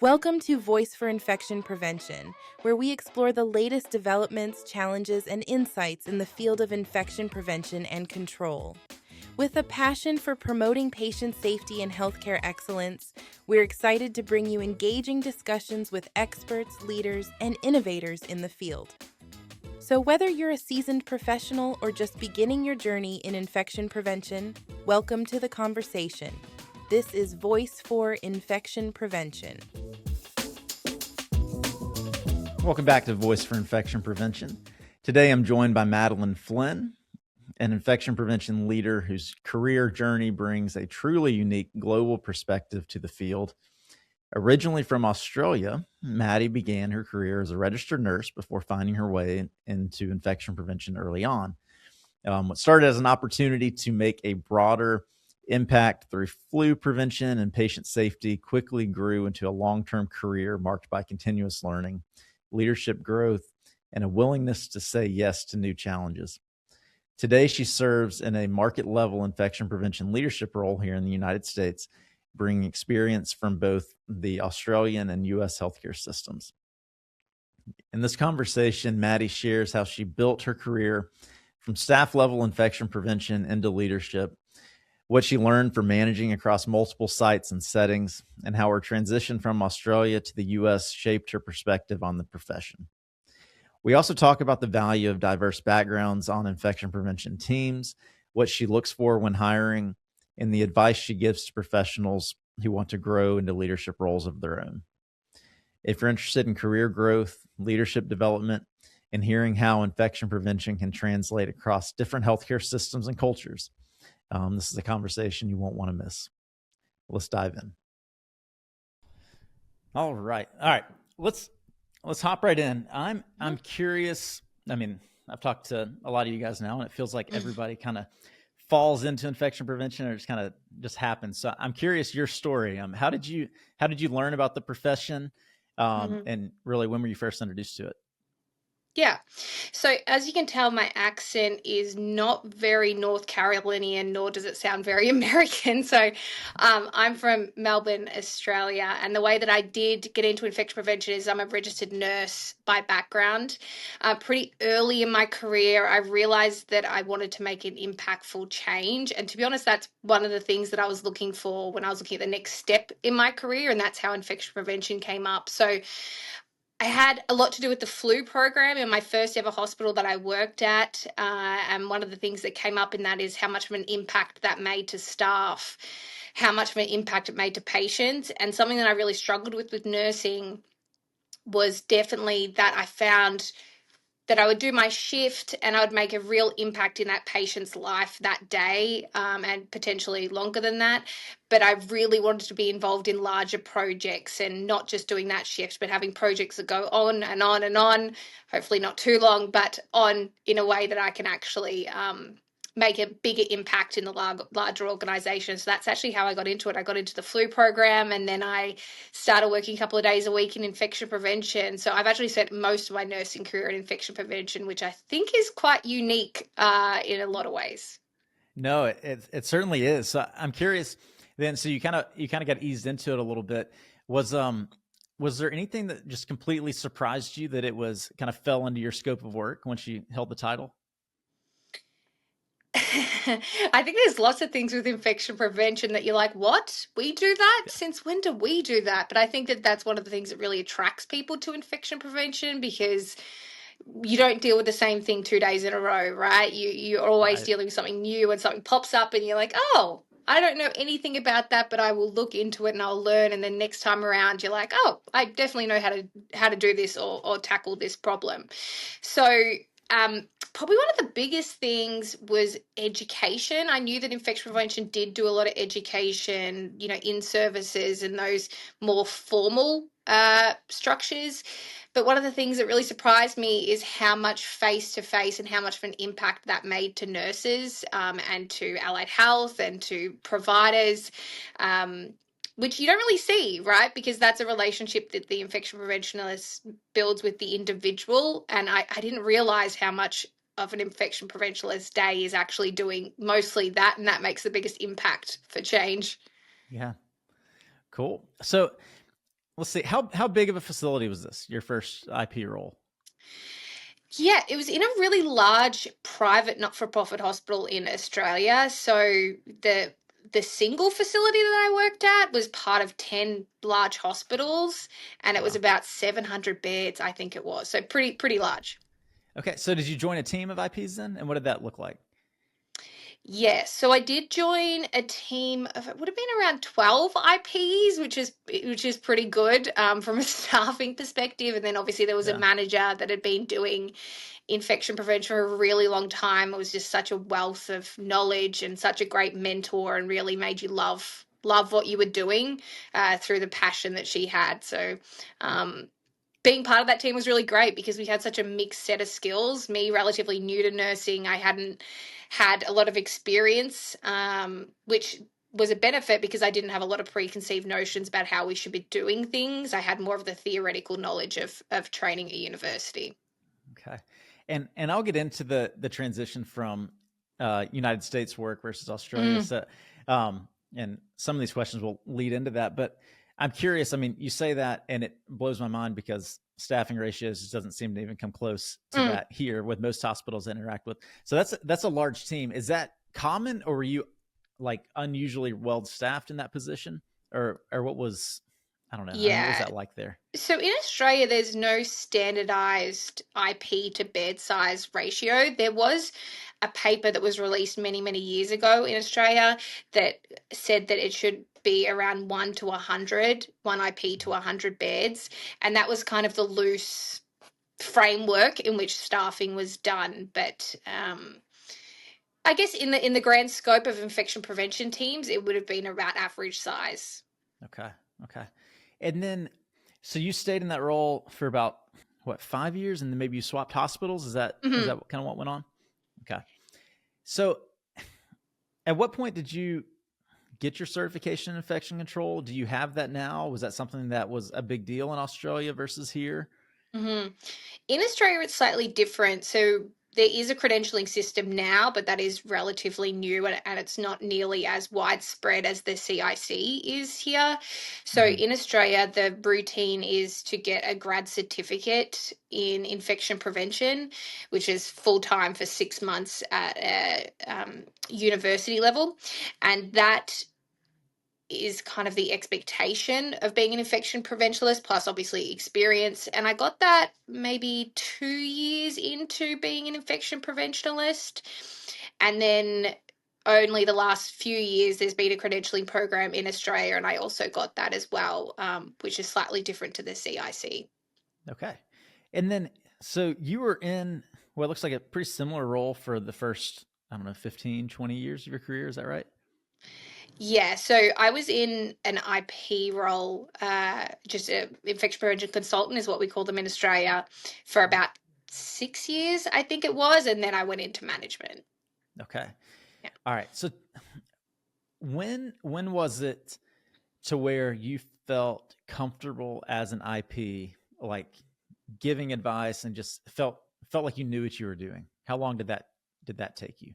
Welcome to Voice for Infection Prevention, where we explore the latest developments, challenges, and insights in the field of infection prevention and control. With a passion for promoting patient safety and healthcare excellence, we're excited to bring you engaging discussions with experts, leaders, and innovators in the field. So whether you're a seasoned professional or just beginning your journey in infection prevention, welcome to the conversation. This is Voice for Infection Prevention. Welcome back to Voice for Infection Prevention. Today I'm joined by Madelaine Flynn, an infection prevention leader whose career journey brings a truly unique global perspective to the field. Originally from Australia, Maddie began her career as a registered nurse before finding her way into infection prevention early on. What started as an opportunity to make a broader impact through flu prevention and patient safety quickly grew into a long-term career marked by continuous learning, leadership growth, and a willingness to say yes to new challenges. Today, she serves in a market-level infection prevention leadership role here in the United States, bringing experience from both the Australian and U.S. healthcare systems. In this conversation, Maddie shares how she built her career from staff-level infection prevention into leadership, what she learned from managing across multiple sites and settings, and how her transition from Australia to the U.S. shaped her perspective on the profession. We also talk about the value of diverse backgrounds on infection prevention teams, what she looks for when hiring, and the advice she gives to professionals who want to grow into leadership roles of their own. If you're interested in career growth, leadership development, and hearing how infection prevention can translate across different healthcare systems and cultures, this is a conversation you won't want to miss. Let's dive in. All right. Let's hop right in. I'm curious. I mean, I've talked to a lot of you guys now, and it feels like everybody kind of falls into infection prevention, or just happens. So I'm curious your story. How did you learn about the profession, and really when were you first introduced to it? Yeah. So as you can tell, my accent is not very North Carolinian, nor does it sound very American. So I'm from Melbourne, Australia. And the way that I did get into infection prevention is I'm a registered nurse by background. Pretty early in my career, I realized that I wanted to make an impactful change. And to be honest, that's one of the things that I was looking for when I was looking at the next step in my career. And that's how infection prevention came up. So I had a lot to do with the flu program in my first ever hospital that I worked at. And one of the things that came up in that is how much of an impact that made to staff, how much of an impact it made to patients. And something that I really struggled with nursing was definitely that I found that I would do my shift and I would make a real impact in that patient's life that day, and potentially longer than that. But I really wanted to be involved in larger projects and not just doing that shift, but having projects that go on and on and on, hopefully not too long, but on in a way that I can actually make a bigger impact in the larger organization. So that's actually how I got into it. I got into the flu program, and then I started working a couple of days a week in infection prevention. So I've actually spent most of my nursing career in infection prevention, which I think is quite unique in a lot of ways. No, it certainly is. So I'm curious then, so you kind of got eased into it a little bit. Was there anything that just completely surprised you that it was kind of fell into your scope of work once you held the title? I think there's lots of things with infection prevention that you're like, what? We do that? Yeah. Since when do we do that? But I think that that's one of the things that really attracts people to infection prevention, because you don't deal with the same thing 2 days in a row, right? You're always Right. dealing with something new, and something pops up and you're like, oh, I don't know anything about that, but I will look into it and I'll learn. And then next time around, you're like, oh, I definitely know how to do this or tackle this problem. So probably one of the biggest things was education. I knew that infection prevention did do a lot of education, in services and those more formal structures. But one of the things that really surprised me is how much face-to-face and how much of an impact that made to nurses, and to allied health and to providers, which you don't really see, right? Because that's a relationship that the infection preventionist builds with the individual. And I didn't realize how much of an infection preventionist day is actually doing mostly that, and that makes the biggest impact for change. Yeah. Cool. So let's see, how big of a facility was this, your first IP role? Yeah, it was in a really large private not-for-profit hospital in Australia. So the single facility that I worked at was part of 10 large hospitals, and it was Wow. about 700 beds, I think it was. So pretty large. Okay. So did you join a team of IPs then? And what did that look like? Yes, so I did join a team of, it would have been around 12 IPs, which is pretty good from a staffing perspective. And then obviously there was a Yeah. manager that had been doing infection prevention for a really long time. It was just such a wealth of knowledge and such a great mentor, and really made you love what you were doing through the passion that she had. So being part of that team was really great because we had such a mixed set of skills. Me, relatively new to nursing, I hadn't had a lot of experience, which was a benefit because I didn't have a lot of preconceived notions about how we should be doing things. I had more of the theoretical knowledge of training at university. Okay. And I'll get into the transition from United States work versus Australia. So and some of these questions will lead into that, but I'm curious. I mean, you say that and it blows my mind because staffing ratios just doesn't seem to even come close to that here with most hospitals I interact with. So that's a large team. Is that common, or were you like unusually well staffed in that position, or what was, I don't know. I mean, what was Yeah. that like there? So in Australia, there's no standardized IP to bed size ratio. There was a paper that was released many years ago in Australia that said that it should be around 1 to 100, 1 IP to 100 beds. And that was kind of the loose framework in which staffing was done. But I guess in the grand scope of infection prevention teams, it would have been about average size. Okay. Okay. And then, so you stayed in that role for about what, 5 years, and then maybe you swapped hospitals. Is that kind of what went on? Okay. So, at what point did you get your certification in infection control? Do you have that now? Was that something that was a big deal in Australia versus here? In Australia, it's slightly different. So there is a credentialing system now, but that is relatively new, and it's not nearly as widespread as the CIC is here. So in Australia, the routine is to get a grad certificate in infection prevention, which is full time for 6 months at a university level. And that is kind of the expectation of being an infection preventionalist, plus obviously experience. And I got that maybe 2 years into being an infection preventionalist. And then only the last few years there's been a credentialing program in Australia, and I also got that as well, which is slightly different to the CIC. Okay. And then, so you were in what looks like a pretty similar role for the first, I don't know, 15, 20 years of your career. Is that right? Yeah, so I was in an IP role, just an infection prevention consultant is what we call them in Australia, for about 6 years, I think it was, and then I went into management. Okay. Yeah. All right. So when was it to where you felt comfortable as an IP, like giving advice and just felt like you knew what you were doing? How long did that take you?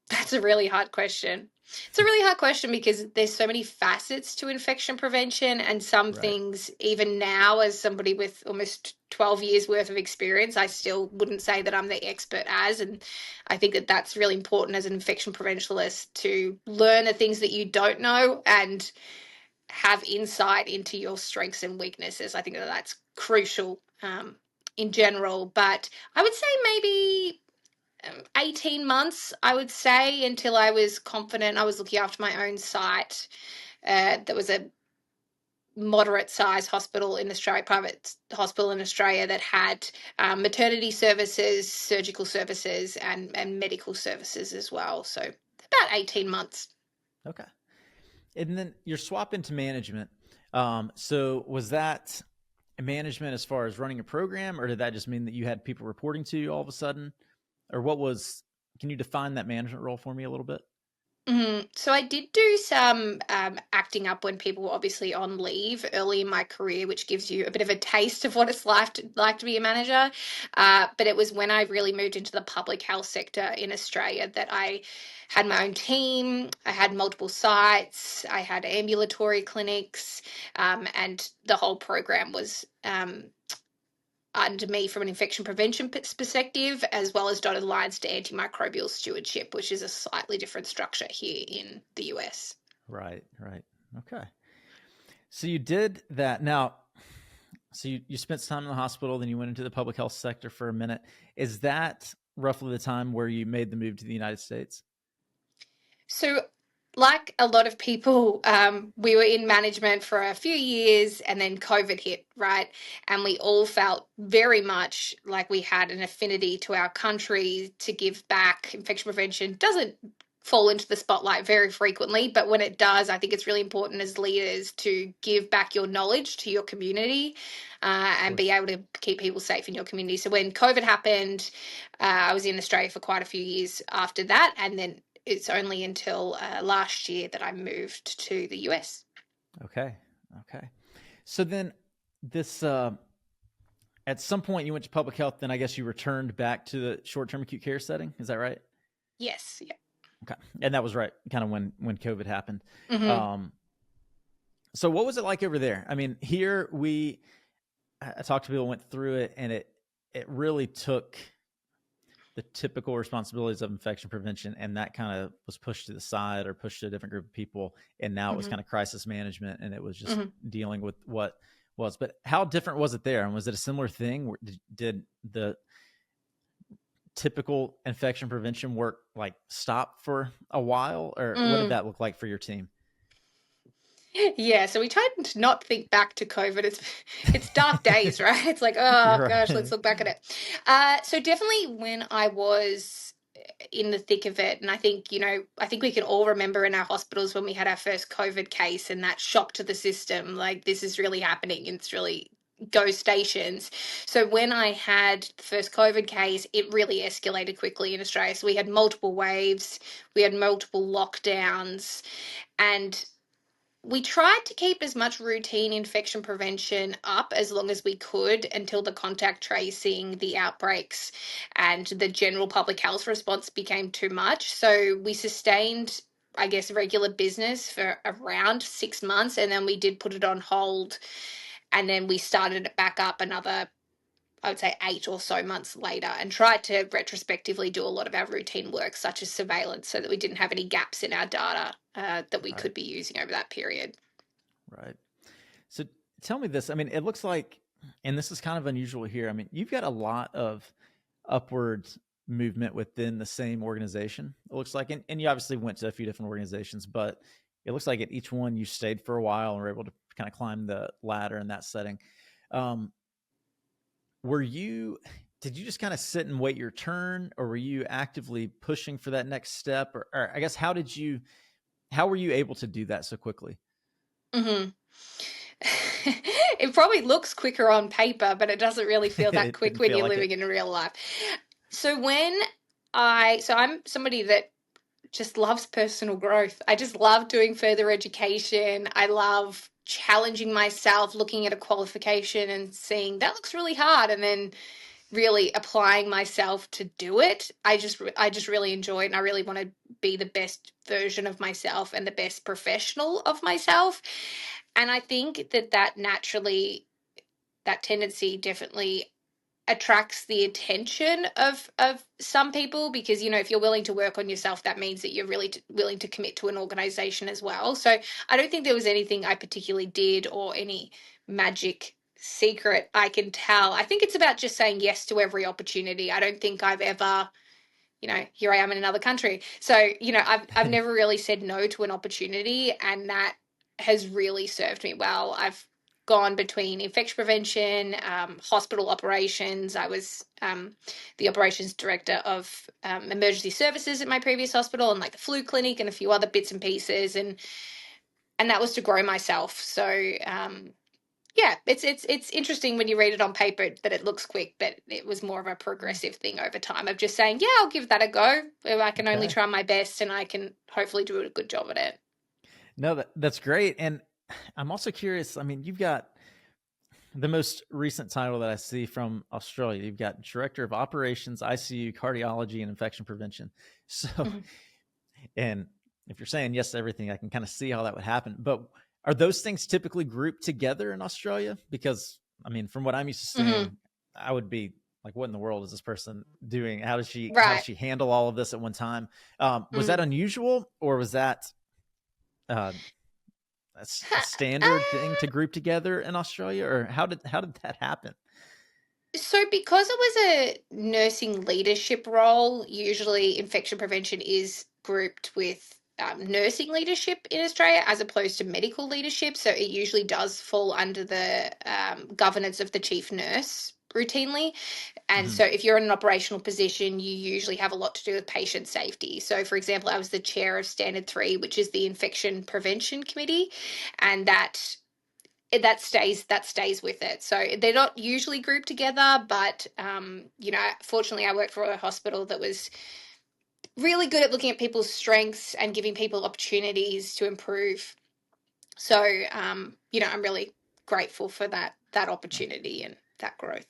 That's a really hard question. It's a really hard question because there's so many facets to infection prevention, and some Right. things, even now, as somebody with almost 12 years worth of experience, I still wouldn't say that I'm the expert as. And I think that that's really important as an infection preventionalist, to learn the things that you don't know and have insight into your strengths and weaknesses. I think that that's crucial in general. But I would say maybe 18 months, I would say, until I was confident. I was looking after my own site. That was a moderate size hospital in Australia, private hospital in Australia, that had maternity services, surgical services, and medical services as well. So about 18 months. Okay. And then your swap into management. So was that management as far as running a program, or did that just mean that you had people reporting to you all of a sudden? Or what was, can you define that management role for me a little bit? So I did do some acting up when people were obviously on leave early in my career, which gives you a bit of a taste of what it's like to be a manager. But it was when I really moved into the public health sector in Australia that I had my own team. I had multiple sites. I had ambulatory clinics, and the whole program was under me from an infection prevention perspective, as well as dotted lines to antimicrobial stewardship, which is a slightly different structure here in the US. Right. Okay. So you did that. Now, so you spent some time in the hospital, then you went into the public health sector for a minute. Is that roughly the time where you made the move to the United States? So, like a lot of people, we were in management for a few years and then COVID hit, right? And we all felt very much like we had an affinity to our country to give back. Infection prevention doesn't fall into the spotlight very frequently, but when it does, I think it's really important as leaders to give back your knowledge to your community and be able to keep people safe in your community. So when COVID happened, I was in Australia for quite a few years after that, and then it's only until last year that I moved to the US. Okay. So then this, at some point you went to public health, then I guess you returned back to the short-term acute care setting. Is that right? Yes. Yeah. Okay. And that was right kind of when COVID happened. Mm-hmm. So what was it like over there? I mean, here I talked to people, went through it, and it really took the typical responsibilities of infection prevention, and that kind of was pushed to the side or pushed to a different group of people. And now it was kind of crisis management, and it was just dealing with what was. But how different was it there? And was it a similar thing? Did the typical infection prevention work like stop for a while, or what did that look like for your team? Yeah, so we tried to not think back to COVID. It's dark days, right? It's like, oh gosh, let's look back at it. So definitely when I was in the thick of it, and I think we can all remember in our hospitals when we had our first COVID case and that shock to the system, like this is really happening and it's really go stations. So when I had the first COVID case, it really escalated quickly in Australia. So we had multiple waves, we had multiple lockdowns, and we tried to keep as much routine infection prevention up as long as we could until the contact tracing, the outbreaks, and the general public health response became too much. So we sustained, I guess, regular business for around 6 months, and then we did put it on hold. And then we started it back up another, I would say, 8 or so months later, and tried to retrospectively do a lot of our routine work, such as surveillance, so that we didn't have any gaps in our data that we could be using over that period. Right. So tell me this. I mean, it looks like, and this is kind of unusual here. I mean, you've got a lot of upward movement within the same organization. It looks like, and you obviously went to a few different organizations, but it looks like at each one you stayed for a while and were able to kind of climb the ladder in that setting. Did you just kind of sit and wait your turn, or were you actively pushing for that next step? Or I guess, how were you able to do that so quickly? Mm-hmm. It probably looks quicker on paper, but it doesn't really feel that quick when you're living in real life. So I'm somebody that just loves personal growth. I just love doing further education. I love challenging myself, looking at a qualification and seeing that looks really hard, and then really applying myself to do it. I just really enjoy it, and I really want to be the best version of myself and the best professional of myself. And I think that naturally, that tendency definitely attracts the attention of some people, because if you're willing to work on yourself, that means that you're really willing to commit to an organization as well. So I don't think there was anything I particularly did or any magic secret I can tell. I think it's about just saying yes to every opportunity. I don't think I've ever, here I am in another country. So, I've never really said no to an opportunity, and that has really served me well. I've gone between infection prevention, hospital operations. I was the operations director of emergency services at my previous hospital, and like the flu clinic and a few other bits and pieces. And that was to grow myself. So Yeah, it's interesting when you read it on paper that it looks quick, but it was more of a progressive thing over time of just saying, yeah, I'll give that a go. I can only Okay. try my best and I can hopefully do a good job at it. No, that's great. And I'm also curious. I mean, you've got the most recent title that I see from Australia. You've got Director of Operations, ICU, Cardiology, and Infection Prevention. So, Mhm. and if you're saying yes to everything, I can kind of see how that would happen. But are those things typically grouped together in Australia? Because, I mean, from what I'm used to Mhm. seeing, I would be like, what in the world is this person doing? How does Right. she handle all of this at one time? Was that Mm. unusual, or was that uh, a standard thing to group together in Australia, or how did that happen? So, because it was a nursing leadership role, usually infection prevention is grouped with nursing leadership in Australia as opposed to medical leadership. So, it usually does fall under the governance of the chief nurse routinely. And Hmm. so, if you're in an operational position, you usually have a lot to do with patient safety. So, for example, I was the chair of Standard 3, which is the infection prevention committee, and that stays with it. So they're not usually grouped together, but fortunately, I worked for a hospital that was really good at looking at people's strengths and giving people opportunities to improve. So I'm really grateful for that opportunity and that growth.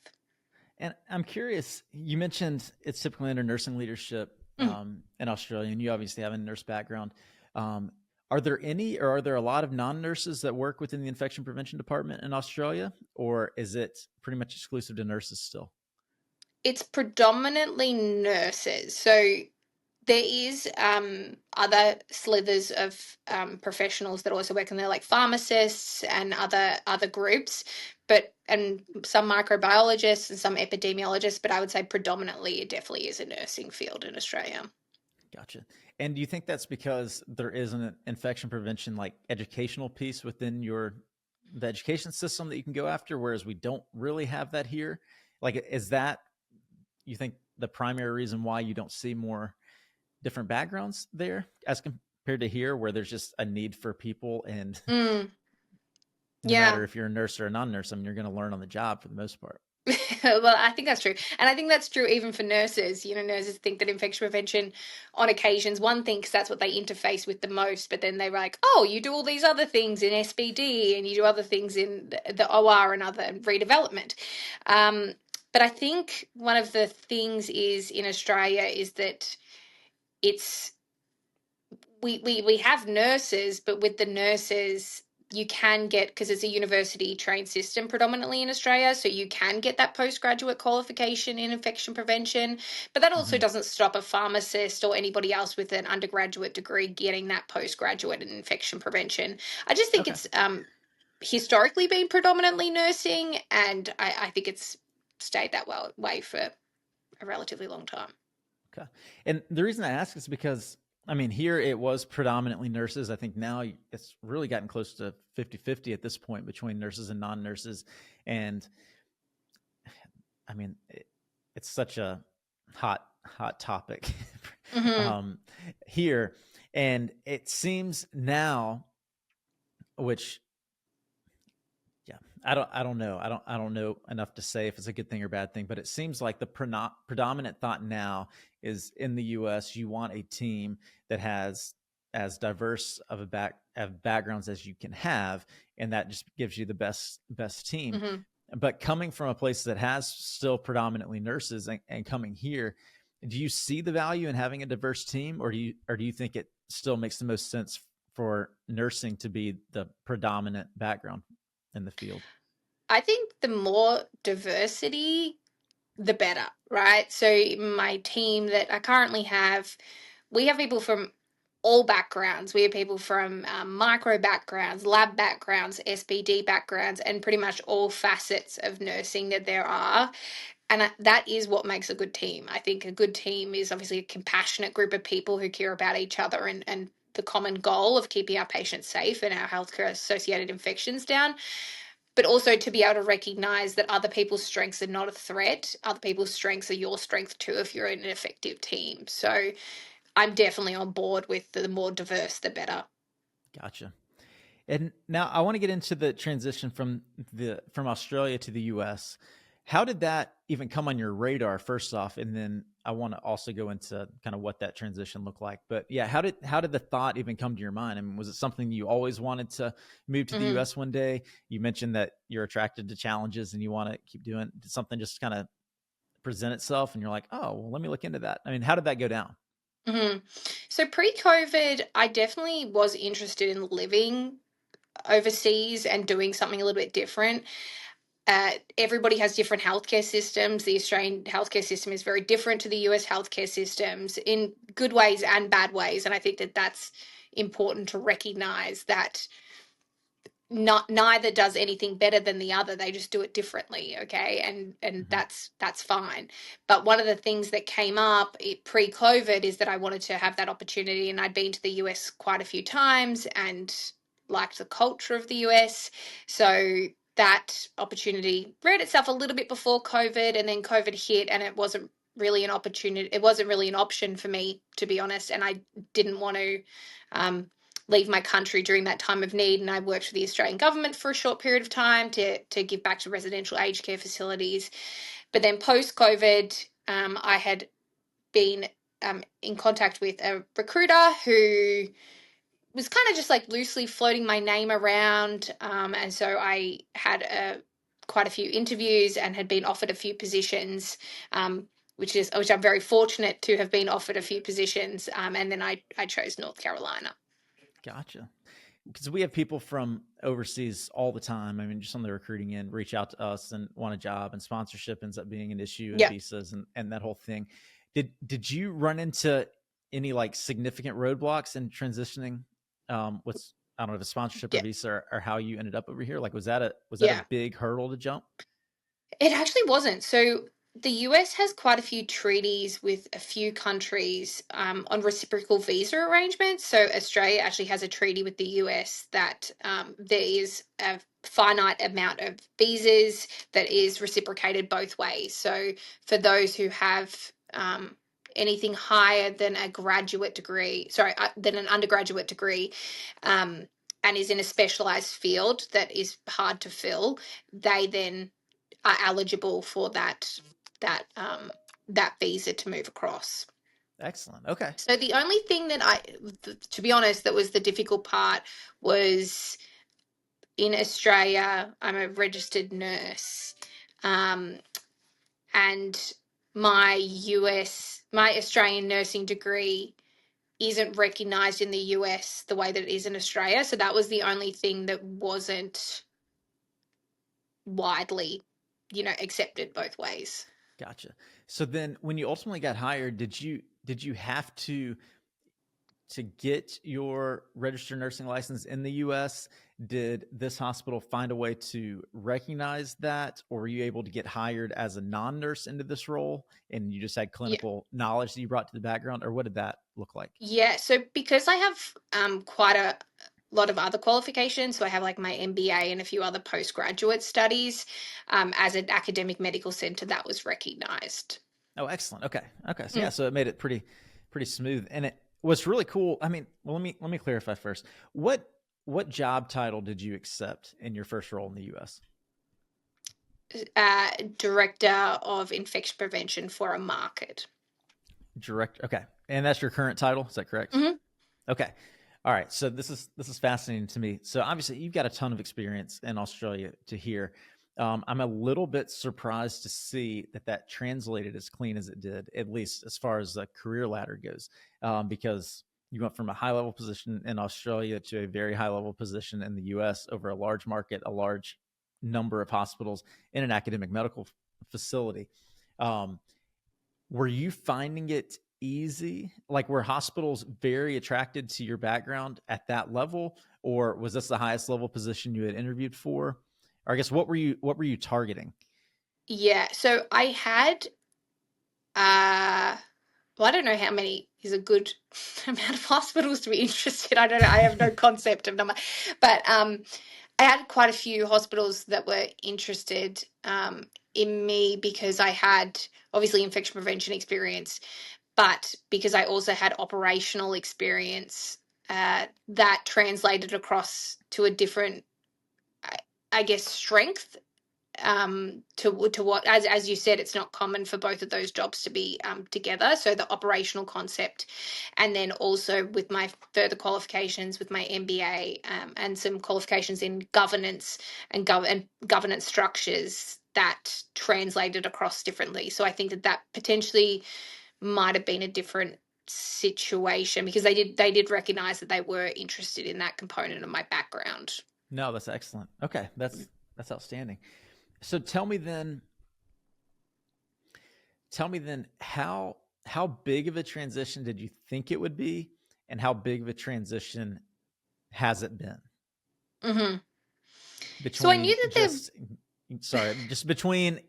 And I'm curious, you mentioned it's typically under nursing leadership Mm. in Australia, and you obviously have a nurse background. Um, are there a lot of non-nurses that work within the infection prevention department in Australia, or is it pretty much exclusive to nurses still? It's predominantly nurses. So there is other slithers of professionals that also work in there, like pharmacists and other groups, and some microbiologists and some epidemiologists. But I would say predominantly, it definitely is a nursing field in Australia. Gotcha. And do you think that's because there is an infection prevention like educational piece within the education system that you can go after, whereas we don't really have that here? Like, is that you think the primary reason why you don't see more different backgrounds there as compared to here, where there's just a need for people, and Mm, no matter yeah. if you're a nurse or a non-nurse, I mean, you're going to learn on the job for the most part. Well, I think that's true. And I think that's true even for nurses. Nurses think that infection prevention, on occasions, one thinks that's what they interface with the most, but then they're like, oh, you do all these other things in SBD and you do other things in the OR and other redevelopment. Um, but I think one of the things is in Australia is that it's we have nurses, but with the nurses, you can get, because it's a university trained system predominantly in Australia, so you can get that postgraduate qualification in infection prevention. But that also Hmm. doesn't stop a pharmacist or anybody else with an undergraduate degree getting that postgraduate in infection prevention. I just think Okay. it's historically been predominantly nursing, and I think it's stayed that way for a relatively long time. Okay. And the reason I ask is because, I mean, here it was predominantly nurses. I think now it's really gotten close to 50-50 at this point between nurses and non-nurses. And I mean, it's such a hot topic Hmm. um, here. And it seems now, which, yeah, I don't know. I don't know enough to say if it's a good thing or bad thing, but it seems like the predominant thought now is in the U.S. you want a team that has as diverse of backgrounds as you can have, and that just gives you the best team. Hmm. But coming from a place that has still predominantly nurses, and coming here, do you see the value in having a diverse team, or do you think it still makes the most sense for nursing to be the predominant background in the field? I think the more diversity, the better, right? So my team that I currently have, we have people from all backgrounds. We have people from micro backgrounds, lab backgrounds, SBD backgrounds, and pretty much all facets of nursing that there are. And that is what makes a good team. I think a good team is obviously a compassionate group of people who care about each other and the common goal of keeping our patients safe and our healthcare associated infections down, but also to be able to recognize that other people's strengths are not a threat. Other people's strengths are your strength too if you're in an effective team. So I'm definitely on board with the more diverse, the better. Gotcha. And now I want to get into the transition from Australia to the US. How did that even come on your radar first off? And then I want to also go into kind of what that transition looked like. But yeah, how did the thought even come to your mind? I mean, was it something you always wanted to move to the Mhm. US one day? You mentioned that you're attracted to challenges and you want to keep doing. Did something just kind of present itself and you're like, oh, well, let me look into that? I mean, how did that go down? Mhm. So pre-COVID, I definitely was interested in living overseas and doing something a little bit different. Everybody has different healthcare systems. The Australian healthcare system is very different to the US healthcare systems in good ways and bad ways. And I think that that's important to recognize that neither does anything better than the other. They just do it differently. Okay. And Mhm. that's fine. But one of the things that came up pre-COVID is that I wanted to have that opportunity, and I'd been to the US quite a few times and liked the culture of the US. So that opportunity reared itself a little bit before COVID, and then COVID hit, and it wasn't really an opportunity. It wasn't really an option for me, to be honest. And I didn't want to um, leave my country during that time of need. And I worked for the Australian government for a short period of time to give back to residential aged care facilities. But then post COVID, I had been in contact with a recruiter who was kind of just like loosely floating my name around. And so I had quite a few interviews and had been offered a few positions. Which I'm very fortunate to have been offered a few positions, and then I chose North Carolina. Gotcha. Because we have people from overseas all the time. I mean, just on the recruiting end, reach out to us and want a job, and sponsorship ends up being an issue, and Yeah, visas and that whole thing. Did you run into any like significant roadblocks in transitioning? What's I don't know if it's sponsorship or yeah, visa or how you ended up over here. Like, was that a yeah. big hurdle to jump? It actually wasn't. So the US has quite a few treaties with a few countries on reciprocal visa arrangements. So Australia actually has a treaty with the US that there is a finite amount of visas that is reciprocated both ways. So for those who have anything higher than a graduate degree, sorry, than an undergraduate degree, um, and is in a specialized field that is hard to fill, they then are eligible for that visa to move across. Excellent. Okay. So the only thing that to be honest, that was the difficult part was in Australia. I'm a registered nurse, um, and my Australian nursing degree isn't recognized in the US the way that it is in Australia. So that was the only thing that wasn't widely, accepted both ways. Gotcha. So then when you ultimately got hired, did you have to get your registered nursing license in the US? Did this hospital find a way to recognize that, or were you able to get hired as a non-nurse into this role and you just had Yeah. clinical knowledge that you brought to the background, or what did that look like? Yeah, so because I have quite a lot of other qualifications, so I have like my MBA and a few other postgraduate studies, as an academic medical center that was recognized. Oh, excellent. Okay. Okay. So yeah, Mm. so it made it pretty smooth. And it was really cool. I mean, well, let me clarify first. What job title did you accept in your first role in the US? Director of infection prevention for a market. Direct. Okay. And that's your current title, is that correct? Hmm. Okay. All right. So this is fascinating to me. So obviously you've got a ton of experience in Australia to hear. I'm a little bit surprised to see that translated as clean as it did, at least as far as the career ladder goes, because you went from a high level position in Australia to a very high level position in the U.S. over a large market, a large number of hospitals in an academic medical facility. Um, were you finding it easy? Like, were hospitals very attracted to your background at that level, or was this the highest level position you had interviewed for? Or I guess what were you targeting? Yeah, so I had uh well, I don't know how many is a good amount of hospitals to be interested. I don't know. I have no concept of number, but I had quite a few hospitals that were interested in me because I had obviously infection prevention experience, but because I also had operational experience that translated across to a different, I guess, strength to what, as you said, it's not common for both of those jobs to be together. So the operational concept, and then also with my further qualifications with my MBA and some qualifications in governance and governance structures, that translated across differently. So I think that potentially might have been a different situation, because they did recognize that they were interested in that component of my background. No, that's excellent. Okay, that's outstanding. So tell me then how big of a transition did you think it would be, and how big of a transition has it been? Mm-hmm. Between so I knew that just between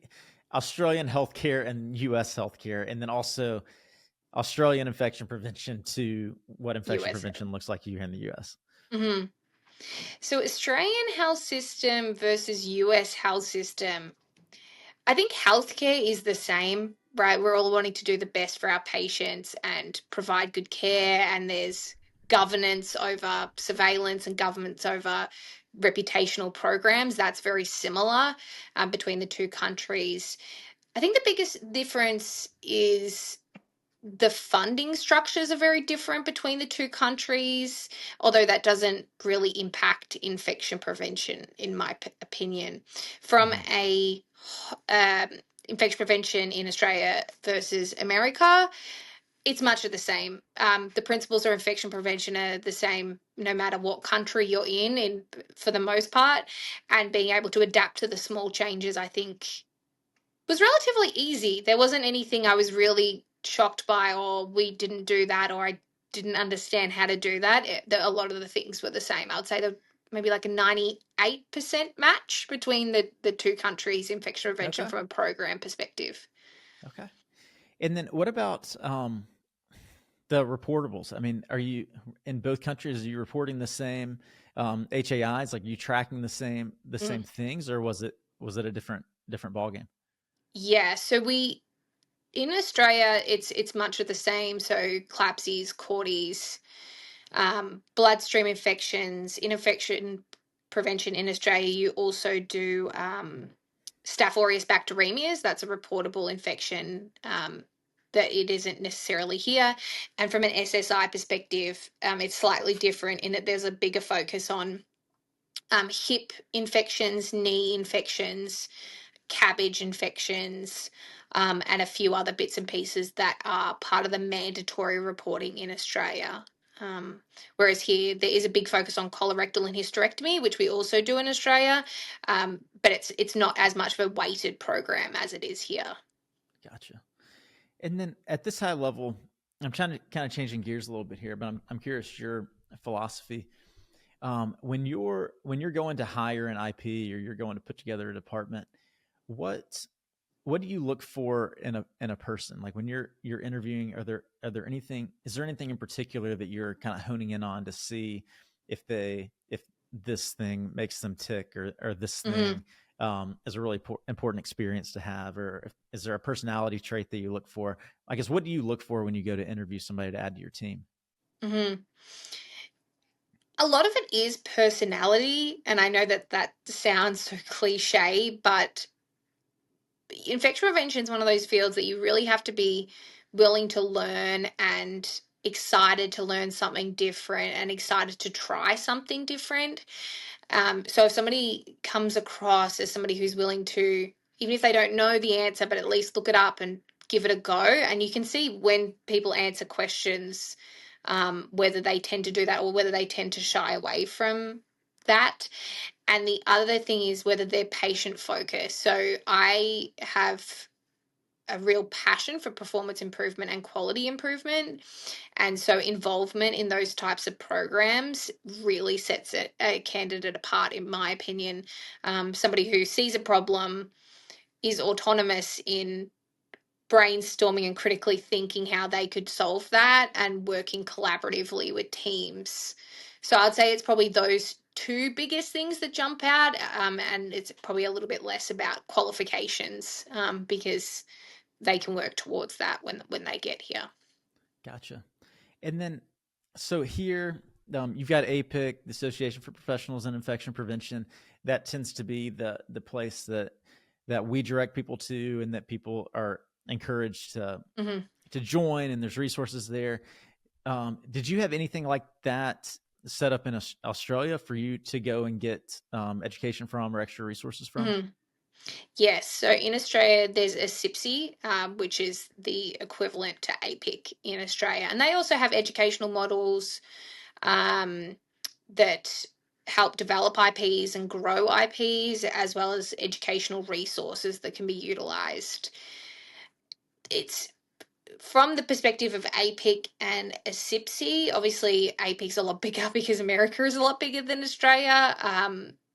Australian healthcare and U.S. healthcare, and then also Australian infection prevention to what infection US. prevention looks like here in the U.S. Mm-hmm. So Australian health system versus US health system. I think healthcare is the same, right? We're all wanting to do the best for our patients and provide good care, and there's governance over surveillance and governance over reputational programs. That's very similar between the two countries. I think the biggest difference is the funding structures are very different between the two countries, although that doesn't really impact infection prevention, in my opinion. From a infection prevention in Australia versus America, it's much of the same. The principles of infection prevention are the same no matter what country you're in for the most part, and being able to adapt to the small changes, I think, was relatively easy. There wasn't anything I was really shocked by, or we didn't do that, or I didn't understand how to do that. A lot of the things were the same. I would say that maybe like a 98% match between the two countries' infection prevention from a program perspective. Okay. And then what about the reportables? I mean, are you in both countries? Are you reporting the same HAIs? Like, you tracking the same things, or was it a different ballgame? Yeah. So in Australia, it's much of the same. So CLABSIs, CORDIs, bloodstream infections. In infection prevention in Australia, you also do Staph aureus bacteremias. That's a reportable infection that it isn't necessarily here. And from an SSI perspective, it's slightly different in that there's a bigger focus on hip infections, knee infections, cabbage infections, and a few other bits and pieces that are part of the mandatory reporting in Australia. Whereas here, there is a big focus on colorectal and hysterectomy, which we also do in Australia, but it's not as much of a weighted program as it is here. Gotcha. And then at this high level, I'm trying to kind of changing gears a little bit here, but I'm curious your philosophy. When you're going to hire an IP, or you're going to put together a department, what do you look for in a person? Like, when you're interviewing, is there anything in particular that you're kind of honing in on to see if this thing makes them tick, or this thing is a really important experience to have, or is there a personality trait that you look for? I guess, what do you look for when you go to interview somebody to add to your team? Mm-hmm. A lot of it is personality, and I know that sounds so cliche, but infection prevention is one of those fields that you really have to be willing to learn and excited to learn something different and excited to try something different. So if somebody comes across as somebody who's willing to, even if they don't know the answer, but at least look it up and give it a go, and you can see when people answer questions, whether they tend to do that or whether they tend to shy away from that. And the other thing is whether they're patient focused. So I have a real passion for performance improvement and quality improvement. And so involvement in those types of programs really sets a candidate apart, in my opinion. Somebody who sees a problem, is autonomous in brainstorming and critically thinking how they could solve that, and working collaboratively with teams. So I'd say it's probably those two biggest things that jump out, and it's probably a little bit less about qualifications, because they can work towards that when they get here. Gotcha. And then, so here, you've got APIC, the Association for Professionals in Infection Prevention. That tends to be the place that we direct people to, and that people are encouraged to join, and there's resources there. Did you have anything like that set up in Australia for you to go and get education from or extra resources from? Yes. So in Australia, there's a CIPSI, which is the equivalent to APIC in Australia. And they also have educational models that help develop IPs and grow IPs, as well as educational resources that can be utilized. It's from the perspective of APIC and a CIPSI. Obviously, APIC's a lot bigger because America is a lot bigger than Australia.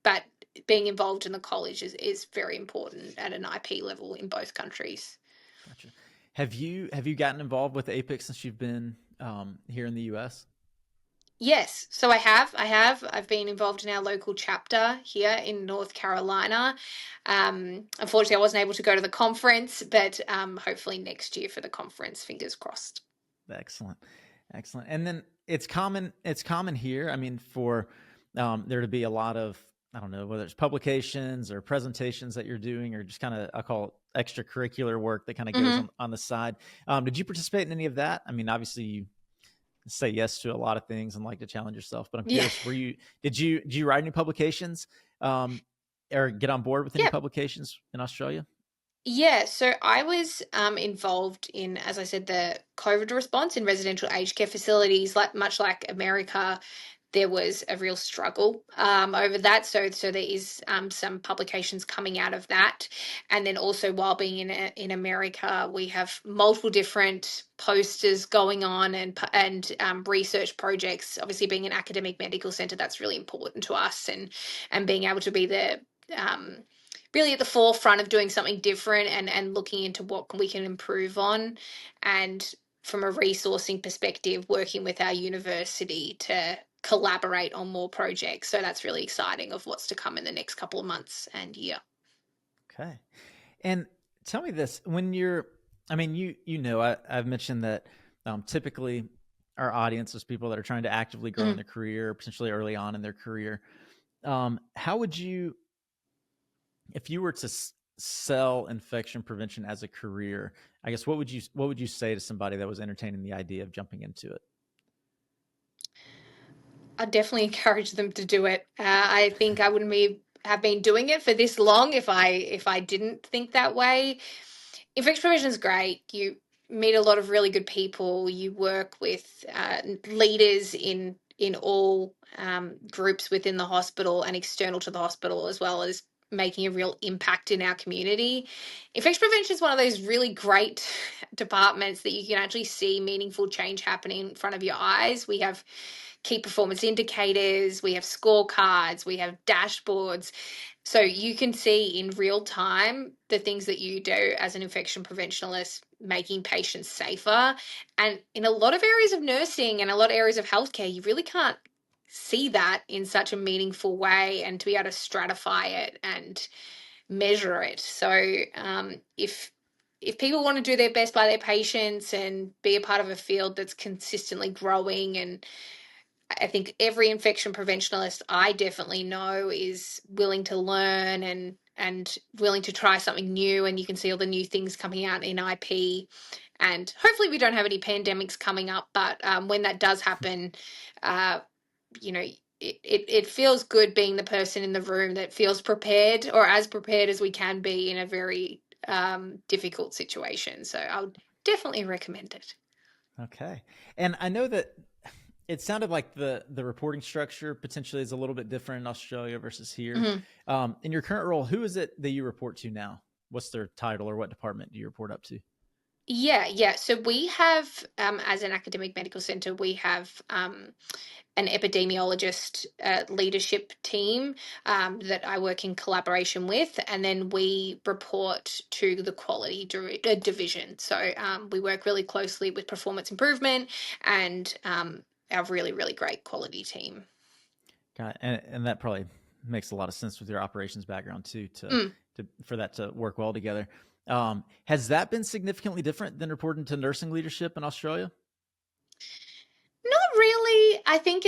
But being involved in the college is very important at an IP level in both countries. Gotcha. Have you gotten involved with APIC since you've been here in the U.S.? Yes, so I have. I've been involved in our local chapter here in North Carolina. Unfortunately, I wasn't able to go to the conference, but hopefully next year for the conference. Fingers crossed. Excellent. And then it's common here. I mean, for there to be a lot of, I don't know, whether it's publications or presentations that you're doing, or just kind of, I call it extracurricular work that kind of goes on the side. Did you participate in any of that? I mean, obviously you say yes to a lot of things and like to challenge yourself, but I'm curious, did you write any publications, or get on board with any publications in Australia? Yeah, so I was involved in, as I said, the COVID response in residential aged care facilities. Much like America, there was a real struggle over that. So there is some publications coming out of that, and then also while being in America, we have multiple different posters going on and research projects. Obviously, being an academic medical center, that's really important to us, and being able to be the really at the forefront of doing something different and looking into what we can improve on, and from a resourcing perspective, working with our university to collaborate on more projects. So that's really exciting of what's to come in the next couple of months and year. Okay. And tell me this, when I've mentioned that typically our audience is people that are trying to actively grow in their career, potentially early on in their career. How would you, if you were to sell infection prevention as a career, I guess, what would you say to somebody that was entertaining the idea of jumping into it? I definitely encourage them to do it. I think I wouldn't have been doing it for this long if I didn't think that way. Infection prevention is great. You meet a lot of really good people. You work with leaders in all groups within the hospital and external to the hospital, as well as making a real impact in our community. Infection prevention is one of those really great departments that you can actually see meaningful change happening in front of your eyes. We have key performance indicators, we have scorecards, we have dashboards. So you can see in real time the things that you do as an infection preventionalist, making patients safer. And in a lot of areas of nursing and a lot of areas of healthcare, you really can't see that in such a meaningful way, and to be able to stratify it and measure it. So if people want to do their best by their patients and be a part of a field that's consistently growing, and I think every infection preventionalist I definitely know is willing to learn and willing to try something new, and you can see all the new things coming out in IP, and hopefully we don't have any pandemics coming up, but when that does happen, it feels good being the person in the room that feels prepared, or as prepared as we can be in a very difficult situation. So I would definitely recommend it. Okay. And I know that it sounded like the reporting structure potentially is a little bit different in Australia versus here. In your current role, who is it that you report to now? What's their title, or what department do you report up to? Yeah. So we have, as an academic medical center, we have an epidemiologist leadership team that I work in collaboration with, and then we report to the quality division. So we work really closely with performance improvement and our really, really great quality team. Got it. And that probably makes a lot of sense with your operations background too, for that to work well together. Has that been significantly different than reporting to nursing leadership in Australia? Not really. I think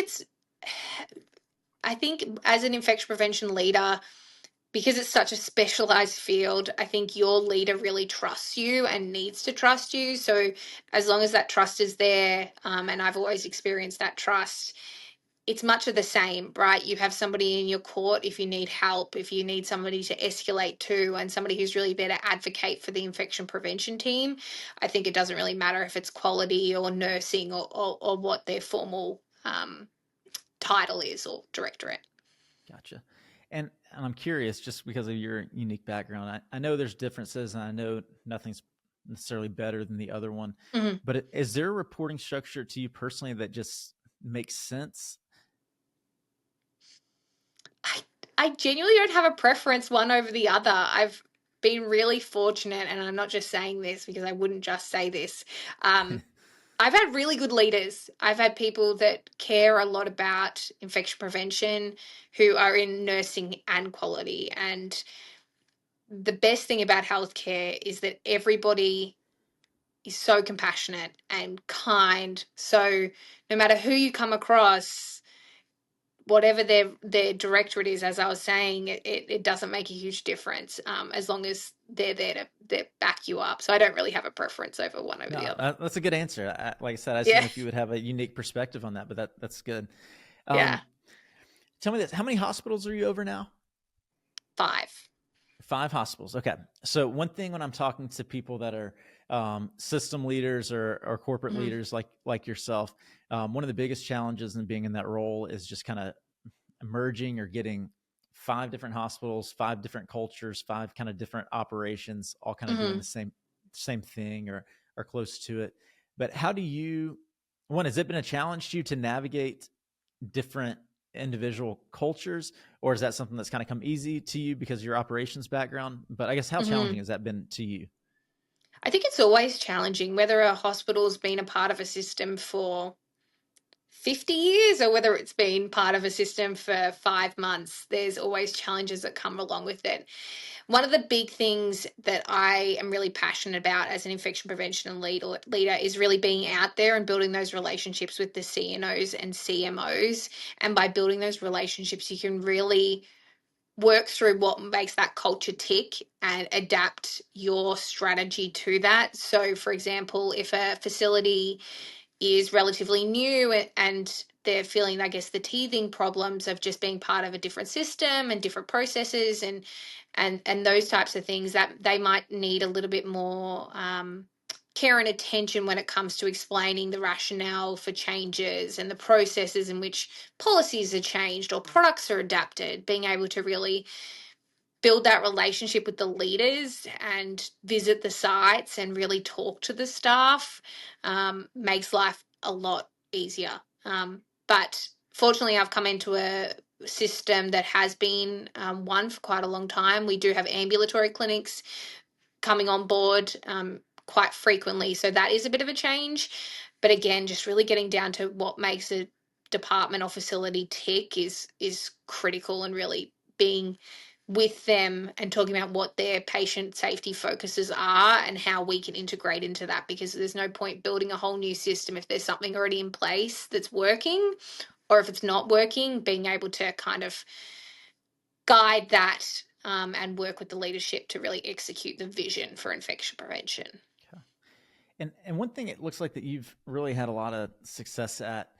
as an infection prevention leader, because it's such a specialized field, I think your leader really trusts you and needs to trust you. So as long as that trust is there, and I've always experienced that trust, it's much of the same, right? You have somebody in your court if you need help, if you need somebody to escalate to, and somebody who's really there to advocate for the infection prevention team. I think it doesn't really matter if it's quality or nursing or what their formal title is or directorate. Gotcha. And I'm curious, just because of your unique background, I know there's differences, and I know nothing's necessarily better than the other one, Mm-hmm. but is there a reporting structure to you personally that just makes sense? I genuinely don't have a preference one over the other. I've been really fortunate, and I'm not just saying this because I wouldn't just say this. I've had really good leaders. I've had people that care a lot about infection prevention who are in nursing and quality. And the best thing about healthcare is that everybody is so compassionate and kind. So no matter who you come across, whatever their directorate is, as I was saying, it doesn't make a huge difference, as long as they're there to back you up. So I don't really have a preference over one over the other. That's a good answer. Like I said, I just Yeah. know if you would have a unique perspective on that, but that's good. Yeah. Tell me this: how many hospitals are you over now? 5. 5 hospitals. Okay. So one thing when I'm talking to people that are system leaders or corporate leaders like yourself, one of the biggest challenges in being in that role is just kind of emerging or getting 5 different hospitals, 5 different cultures, 5 kind of different operations, all kind of doing the same thing or close to it. But how do you, has it been a challenge to you to navigate different individual cultures, or is that something that's kind of come easy to you because of your operations background? But I guess how challenging has that been to you? I think it's always challenging, whether a hospital's been a part of a system for 50 years or whether it's been part of a system for 5 months. There's always challenges that come along with it. One of the big things that I am really passionate about as an infection prevention leader is really being out there and building those relationships with the CNOs and CMOs. And by building those relationships, you can really work through what makes that culture tick and adapt your strategy to that. So, for example, if a facility is relatively new and they're feeling, I guess, the teething problems of just being part of a different system and different processes and those types of things, that they might need a little bit more care and attention when it comes to explaining the rationale for changes and the processes in which policies are changed or products are adapted, being able to really build that relationship with the leaders and visit the sites and really talk to the staff makes life a lot easier. But fortunately, I've come into a system that has been one for quite a long time. We do have ambulatory clinics coming on board quite frequently, so that is a bit of a change. But again, just really getting down to what makes a department or facility tick is critical, and really being with them and talking about what their patient safety focuses are and how we can integrate into that, because there's no point building a whole new system if there's something already in place that's working, or if it's not working, being able to kind of guide that and work with the leadership to really execute the vision for infection prevention. Okay. And one thing it looks like that you've really had a lot of success at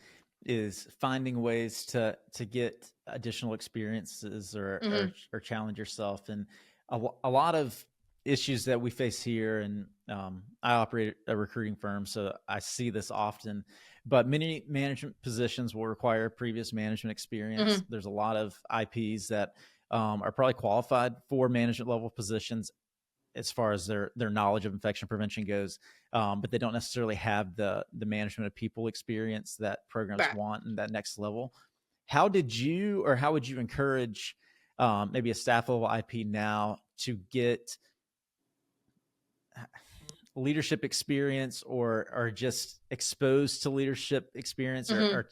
is finding ways to get additional experiences or challenge yourself. And a lot of issues that we face here, and I operate a recruiting firm, so I see this often, but many management positions will require previous management experience. There's a lot of IPs that are probably qualified for management level positions as far as their knowledge of infection prevention goes, but they don't necessarily have the management of people experience that programs want and that next level. How would you encourage maybe a staff level IP now to get leadership experience or just exposed to leadership experience? Or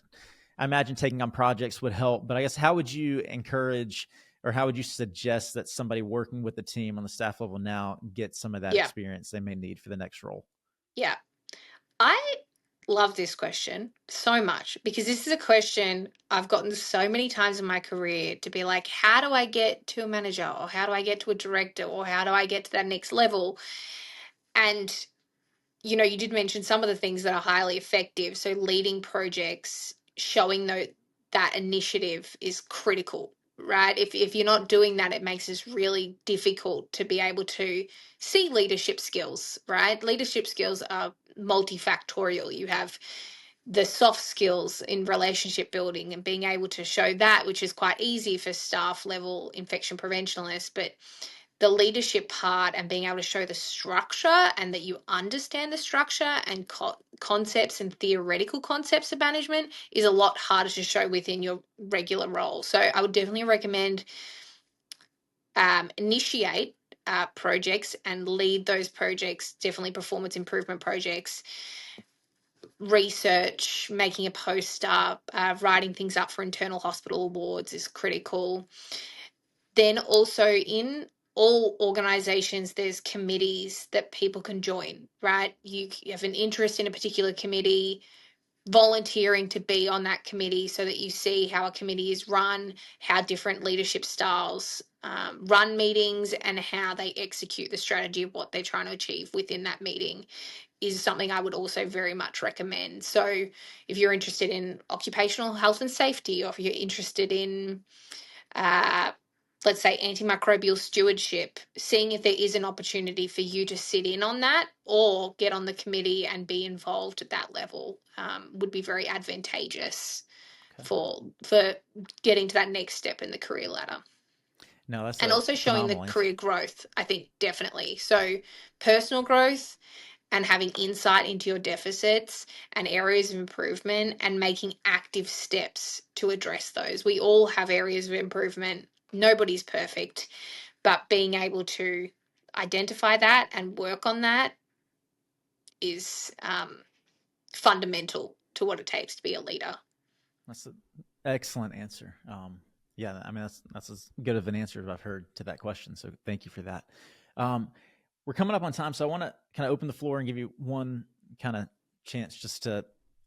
I imagine taking on projects would help, but I guess how would you encourage, or how would you suggest that somebody working with the team on the staff level now get some of that experience they may need for the next role? Yeah. love this question so much, because this is a question I've gotten so many times in my career, to be like, how do I get to a manager, or how do I get to a director, or how do I get to that next level? And, you did mention some of the things that are highly effective. So leading projects, showing that initiative is critical, right? If you're not doing that, it makes it really difficult to be able to see leadership skills, right? Leadership skills are multifactorial. You have the soft skills in relationship building and being able to show that, which is quite easy for staff level infection preventionists, but the leadership part and being able to show the structure, and that you understand the structure and concepts and theoretical concepts of management, is a lot harder to show within your regular role. So I would definitely recommend initiate projects and lead those projects, definitely performance improvement projects, research, making a poster, writing things up for internal hospital awards is critical. Then also in all organizations, there's committees that people can join, right? You have an interest in a particular committee, volunteering to be on that committee so that you see how a committee is run, how different leadership styles run meetings, and how they execute the strategy of what they're trying to achieve within that meeting, is something I would also very much recommend. So if you're interested in occupational health and safety, or if you're interested in let's say antimicrobial stewardship, seeing if there is an opportunity for you to sit in on that or get on the committee and be involved at that level would be very advantageous for getting to that next step in the career ladder. No, that's and also showing the career growth, I think, definitely. So personal growth and having insight into your deficits and areas of improvement, and making active steps to address those. We all have areas of improvement. Nobody's perfect, but being able to identify that and work on that is fundamental to what it takes to be a leader. That's an excellent answer. Yeah, I mean, that's as good of an answer as I've heard to that question. So thank you for that. We're coming up on time, so I want to kind of open the floor and give you one kind of chance just to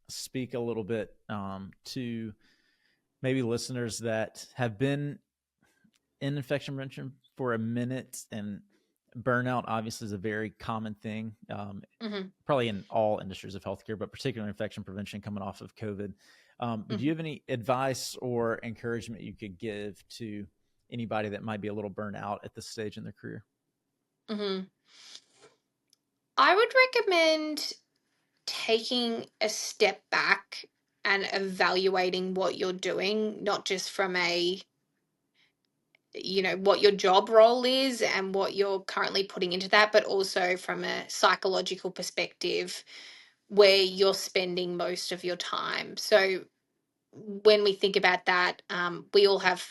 speak a little bit to maybe listeners that have been in infection prevention for a minute. And burnout obviously is a very common thing, probably in all industries of healthcare, but particularly infection prevention coming off of COVID. But do you have any advice or encouragement you could give to anybody that might be a little burnt out at this stage in their career? I would recommend taking a step back and evaluating what you're doing, not just from what your job role is and what you're currently putting into that, but also from a psychological perspective, where you're spending most of your time. So when we think about that, we all have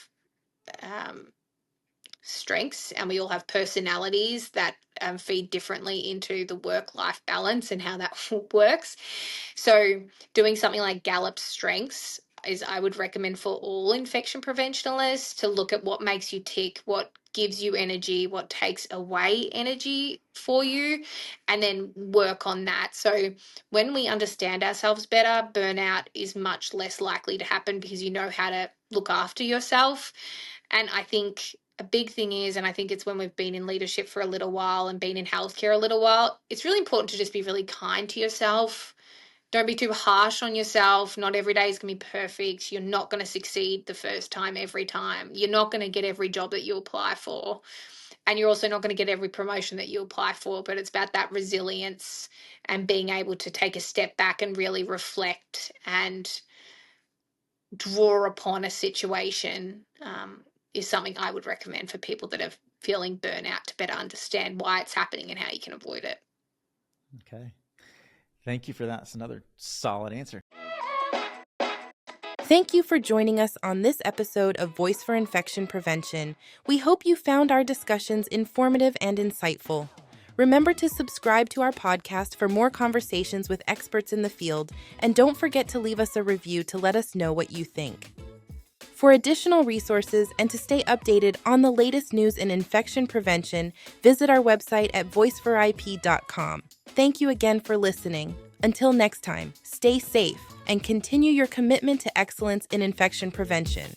strengths, and we all have personalities that feed differently into the work-life balance and how that works. So doing something like Gallup's strengths is, I would recommend for all infection preventionists to look at what makes you tick, what gives you energy, what takes away energy for you, and then work on that. So when we understand ourselves better, burnout is much less likely to happen, because you know how to look after yourself. And I think a big thing is, and I think it's when we've been in leadership for a little while and been in healthcare a little while, it's really important to just be really kind to yourself. Don't be too harsh on yourself. Not every day is going to be perfect. You're not going to succeed the first time every time. You're not going to get every job that you apply for. And you're also not going to get every promotion that you apply for. But it's about that resilience and being able to take a step back and really reflect and draw upon a situation is something I would recommend for people that are feeling burnout, to better understand why it's happening and how you can avoid it. Okay. Thank you for that. It's another solid answer. Thank you for joining us on this episode of Voice for Infection Prevention. We hope you found our discussions informative and insightful. Remember to subscribe to our podcast for more conversations with experts in the field, and don't forget to leave us a review to let us know what you think. For additional resources and to stay updated on the latest news in infection prevention, visit our website at voiceforip.com. Thank you again for listening. Until next time, stay safe and continue your commitment to excellence in infection prevention.